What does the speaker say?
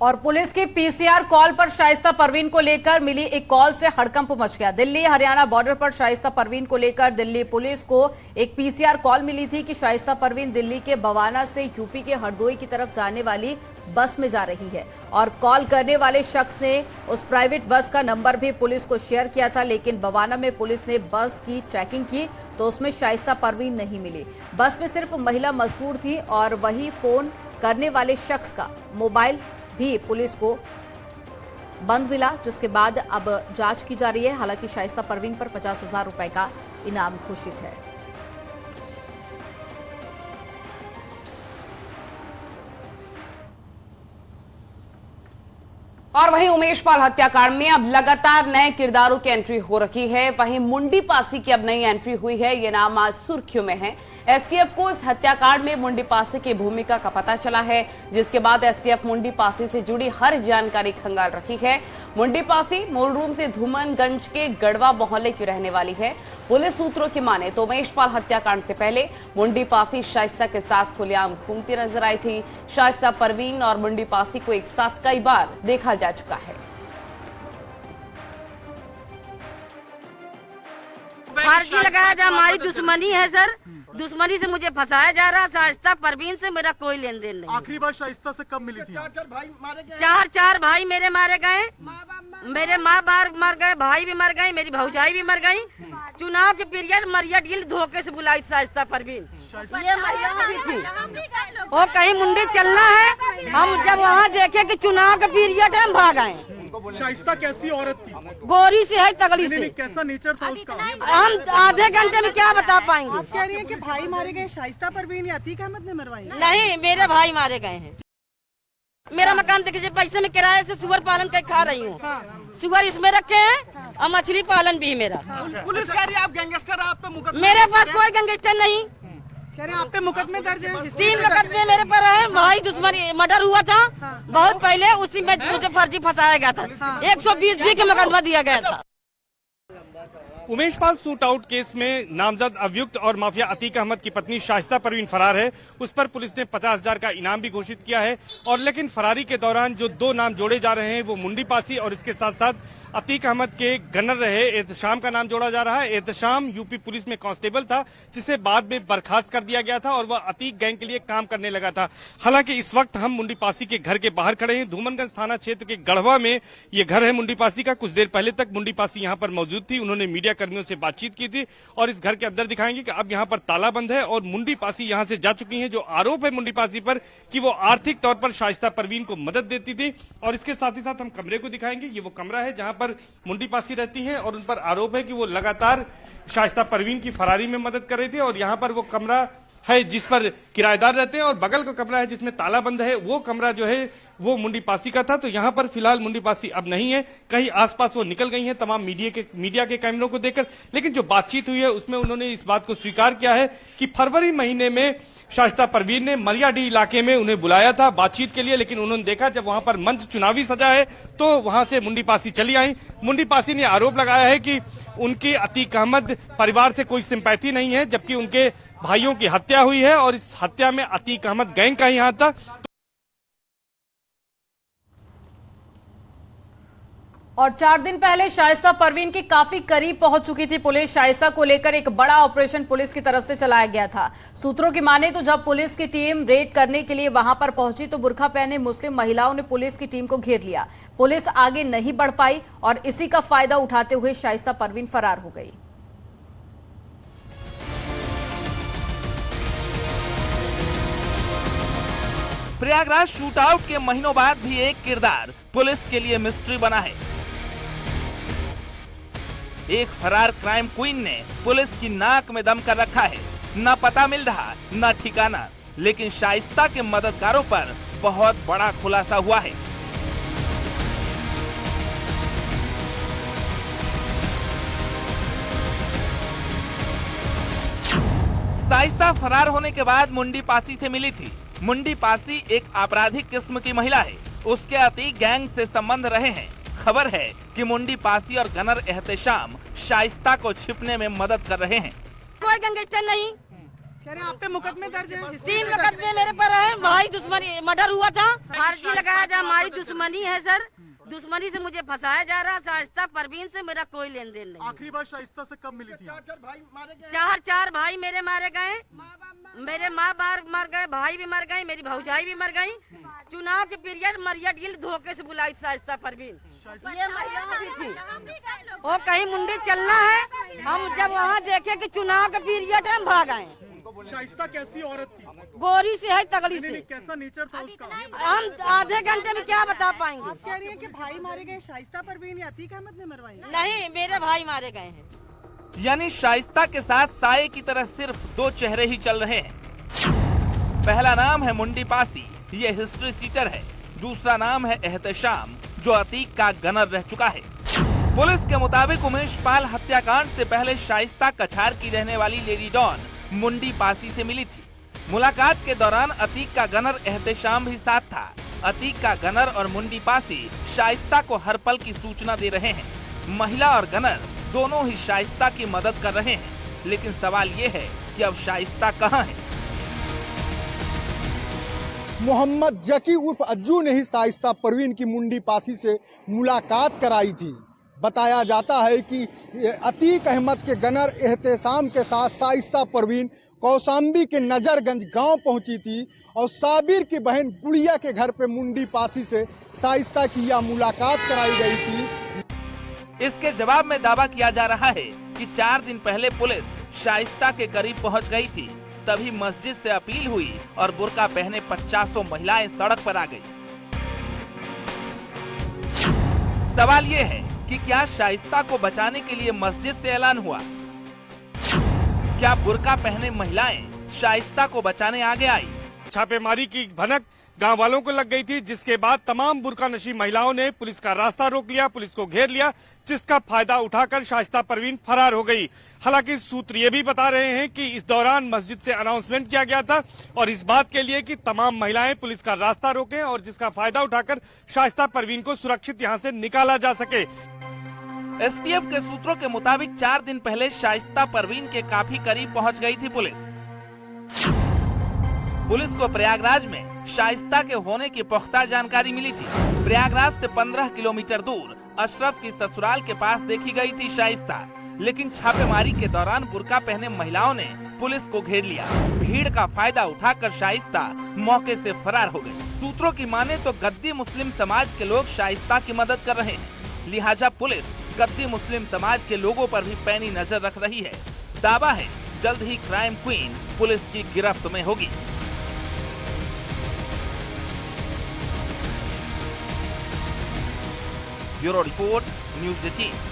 और पुलिस की PCR call पर शाइस्ता परवीन को लेकर मिली एक कॉल से हड़कंप मच गया। दिल्ली हरियाणा बॉर्डर पर शाइस्ता परवीन को लेकर दिल्ली पुलिस को एक पीसीआर कॉल मिली थी कि शाइस्ता परवीन दिल्ली के बवाना से यूपी के हरदोई की तरफ जाने वाली बस में जा रही है और कॉल करने वाले शख्स ने उस प्राइवेट बस का नंबर भी पुलिस को शेयर किया था। लेकिन बवाना में पुलिस ने बस की चेकिंग की तो उसमें शाइस्ता परवीन नहीं मिली। बस में सिर्फ महिला मजदूर थी और वही फोन करने वाले शख्स का मोबाइल भी पुलिस को बंद मिला, जिसके बाद अब जांच की जा रही है। हालांकि शाइस्ता परवीन पर 50,000 रुपए का इनाम घोषित है। और वहीं उमेश पाल हत्याकांड में अब लगातार नए किरदारों की एंट्री हो रही है। वहीं मुंडी पासी की अब नई एंट्री हुई है। ये नाम आज सुर्खियों में है। एसटीएफ को इस हत्याकांड में मुंडी पासी की भूमिका का पता चला है, जिसके बाद एसटीएफ मुंडी पासी से जुड़ी हर जानकारी खंगाल रही है। मुंडी पासी मूल रूप से धूमनगंज के गढ़वा मोहल्ले की रहने वाली है। पुलिस सूत्रों की माने तो उमेश पाल हत्याकांड से पहले मुंडी पासी शाइस्ता के साथ खुलेआम घूमती नजर आई थी। शाइस्ता परवीन और मुंडी पासी को एक साथ कई बार देखा जा चुका है। फार्जी लगाया जा, हमारी दुश्मनी है सर। दुश्मनी से मुझे फंसाया जा रहा। शाइस्ता परवीन से मेरा कोई लेन देन नहीं। आखिरी बार शाइस्ता से कब मिली थी? चार भाई मेरे मारे गए, मेरे माँ बार मर गए, भाई भी मर गए, मेरी भौजाई भी मर गई। चुनाव के पीरियड मरिया डील धोखे से बुलाई शाइस्ता परवीन। ये महिला भी थी। वो कहीं मुंडी चलना है, हम जब वहाँ देखे कि चुनाव का पीरियड है, हम भाग आए। शाइस्ता कैसी औरत थी? गोरी से है, तगड़ी से। कैसा नेचर था उसका? हम आधे घंटे में क्या बता पाएंगे। आप कह रही हैं कि भाई मारे गए, शाइस्ता परवीन या अतीक अहमद ने मरवाई? नहीं, मेरे भाई मारे गए हैं। मेरा मकान देख लीजिए, पैसे में किराए से सुअर पालन कर खा रही हूँ। सुअर इसमें रखे हैं और मछली पालन भी मेरा। पुलिस कह रही है आप गैंगस्टर, आप पे मुकदमा। मेरे पास कोई गैंगस्टर नहीं। कह रहे हैं आप पे मुकदमे दर्ज है। 3 मुकदमे मेरे पर है। भाई दुश्मनी मर्डर हुआ था बहुत पहले, उसी में मुझे फर्जी फंसाया गया था। 120 भी का मुकदमा दिया गया था। Umesh Pal shoot out case में नामजद अभियुक्त और माफिया अतीक अहमद की पत्नी शाइस्ता परवीन फरार है। उस पर पुलिस ने 50,000 का इनाम भी घोषित किया है। और लेकिन फरारी के दौरान जो 2 नाम जोड़े जा रहे हैं वो मुंडी पासी और इसके साथ साथ अतीक अहमद के गनर रहे एहतशाम का नाम जोड़ा जा रहा है। एहतशाम यूपी पुलिस में कांस्टेबल था, जिसे बाद में बर्खास्त कर दिया गया था और वह अतीक गैंग के लिए काम करने लगा था। हालांकि इस वक्त हम मुंडी पासी के घर के बाहर खड़े हैं। धूमनगंज थाना क्षेत्र के गढ़वा में ये घर है मुंडी पासी का। कुछ देर पहले तक मुंडी पासी यहाँ पर मौजूद थी। उन्होंने मीडिया कर्मियों से बातचीत की थी और इस घर के अंदर दिखाएंगे कि अब यहाँ पर ताला बंद है और मुंडी पासी यहाँ से जा चुकी है। जो आरोप है मुंडी पासी पर कि वो आर्थिक तौर पर शाइस्ता परवीन को मदद देती थी। और इसके साथ ही साथ हम कमरे को दिखाएंगे। ये वो कमरा है जहाँ पर मुंडी पासी रहती हैं और उन पर आरोप है कि वो लगातार शाइस्ता परवीन की फरारी में मदद कर रहे थे। और यहाँ पर वो कमरा है जिस पर किराएदार रहते हैं और बगल का कमरा है जिसमें ताला बंद है। वो कमरा जो है वो मुंडी पासी का था। तो यहाँ पर फिलहाल मुंडी पासी अब नहीं है, कहीं आसपास वो निकल गई हैं तमाम मीडिया के कैमरों को देखकर। लेकिन जो बातचीत हुई है उसमें उन्होंने इस बात को स्वीकार किया है कि फरवरी महीने में शाइस्ता परवीन ने मरियाडी इलाके में उन्हें बुलाया था बातचीत के लिए। लेकिन उन्होंने देखा जब वहां पर मंच चुनावी सजा है तो वहां से मुंडी पासी चली आई। मुंडी पासी ने आरोप लगाया है कि उनके अतीक अहमद परिवार से कोई सिंपैथी नहीं है, जबकि उनके भाइयों की हत्या हुई है और इस हत्या में अतीक अहमद गैंग का ही हाथ था। और 4 दिन पहले शाइस्ता परवीन के काफी करीब पहुंच चुकी थी पुलिस। शाइस्ता को लेकर एक बड़ा ऑपरेशन पुलिस की तरफ से चलाया गया था। सूत्रों की माने तो जब पुलिस की टीम रेड करने के लिए वहां पर पहुंची तो बुर्का पहने मुस्लिम महिलाओं ने पुलिस की टीम को घेर लिया। पुलिस आगे नहीं बढ़ पाई और इसी का फायदा उठाते हुए शाइस्ता परवीन फरार हो गई। प्रयागराज शूटआउट के महीनों बाद भी एक किरदार पुलिस के लिए मिस्ट्री बना है। एक फरार क्राइम क्वीन ने पुलिस की नाक में दम कर रखा है। न पता मिल रहा न ठिकाना, लेकिन शाइस्ता के मददगारों पर बहुत बड़ा खुलासा हुआ है। शाइस्ता फरार होने के बाद मुंडी पासी से मिली थी। मुंडी पासी एक आपराधिक किस्म की महिला है। उसके अतीक गैंग से संबंध रहे हैं। खबर है कि मुंडी पासी और गनर एहतशाम शाइस्ता को छिपने में मदद कर रहे हैं। कोई गैंगस्टर नहीं। कह रहे हैं आप पे मुकदमे दर्ज है। 3 मुकदमे मेरे पर है। भाई दुश्मनी मर्डर हुआ था। फार्जी लगाया जा, हमारी दुश्मनी है सर, दुश्मनी से मुझे फंसाया जा रहा। शाइस्ता परवीन से मेरा कोई लेन देन नहीं। आखिरी बार शाइस्ता से कब मिली थी? चार भाई मेरे मारे गए, मेरे माँ बाप मर गए, भाई भी मर गई, मेरी भौजाई भी मर गई। चुनाव के पीरियड मरिया डील धोखे से बुलाई शाइस्ता परवीन। ये महिलाओं की थी, वो कहीं मुंडी चलना है। हम जब वहाँ देखे कि चुनाव के पीरियड है, हम भाग आए। शाइस्ता कैसी औरत थी? गोरी से है, तगड़ी नहीं, से। कैसा नेचर था उसका? हम आधे घंटे में क्या बता पाएंगे। आप कह रही हैं कि भाई मारे गए शाइस्ता परवीन या अतीक अहमद ने मरवाई? नहीं, मेरे भाई मारे गए हैं। यानी शाइस्ता के साथ साये की तरह सिर्फ दो चेहरे ही चल रहे हैं। पहला नाम है मुंडी पासी, ये हिस्ट्री सीटर है। दूसरा नाम है एहतेशाम, जो अतीक का गनर रह चुका है। पुलिस के मुताबिक उमेश पाल हत्याकांड से पहले शाइस्ता कछार की रहने वाली लेडी डॉन मुंडी पासी से मिली थी। मुलाकात के दौरान अतीक का गनर एहतेशाम भी साथ था। अतीक का गनर और मुंडी पासी शाइस्ता को हर पल की सूचना दे रहे हैं। महिला और गनर दोनों ही शाइस्ता की मदद कर रहे हैं, लेकिन सवाल ये है कि अब शाइस्ता कहाँ है? मोहम्मद जकी उर्फ अज्जू ने ही शाइस्ता परवीन की मुंडी पासी से मुलाकात कराई थी। बताया जाता है कि अतीक अहमद के गनर एहतेशाम के साथ शाइस्ता परवीन कौशाम्बी के नजरगंज गांव पहुंची थी और साबिर की बहन गुड़िया के घर पे मुंडी पासी से शाइस्ता की यह मुलाकात कराई गई थी। इसके जवाब में दावा किया जा रहा है कि 4 दिन पहले पुलिस शाइस्ता के करीब पहुंच गई थी। तभी मस्जिद से अपील हुई और बुर्का पहने 50 महिलाएं सड़क पर आ गई। सवाल ये है कि क्या शाइस्ता को बचाने के लिए मस्जिद से ऐलान हुआ? क्या बुर्का पहने महिलाएं शाइस्ता को बचाने आगे आई? छापेमारी की भनक गांव वालों को लग गई थी, जिसके बाद तमाम बुर्का नशी महिलाओं ने पुलिस का रास्ता रोक लिया, पुलिस को घेर लिया, जिसका फायदा उठाकर शाइस्ता परवीन फरार हो गई। हालांकि सूत्र ये भी बता रहे हैं कि इस दौरान मस्जिद से अनाउंसमेंट किया गया था और इस बात के लिए कि तमाम महिलाएं पुलिस का रास्ता रोकें और जिसका फायदा उठाकर शाइस्ता परवीन को सुरक्षित यहां से निकाला जा सके। एसटीएफ के सूत्रों के मुताबिक 4 दिन पहले शाइस्ता परवीन के काफी करीब पहुंच गई थी पुलिस को प्रयागराज में शाइस्ता के होने की पुख्ता जानकारी मिली थी। प्रयागराज से 15 किलोमीटर दूर अशरफ की ससुराल के पास देखी गई थी शाइस्ता, लेकिन छापेमारी के दौरान बुर्का पहने महिलाओं ने पुलिस को घेर लिया। भीड़ का फायदा उठाकर शाइस्ता मौके से फरार हो गई। सूत्रों की माने तो गद्दी मुस्लिम समाज के लोग शाइस्ता की मदद कर रहे हैं, लिहाजा पुलिस गद्दी मुस्लिम समाज के लोगों पर भी पैनी नजर रख रही है। दावा है जल्द ही क्राइम क्वीन पुलिस की गिरफ्त में होगी। Bureau report, news 18।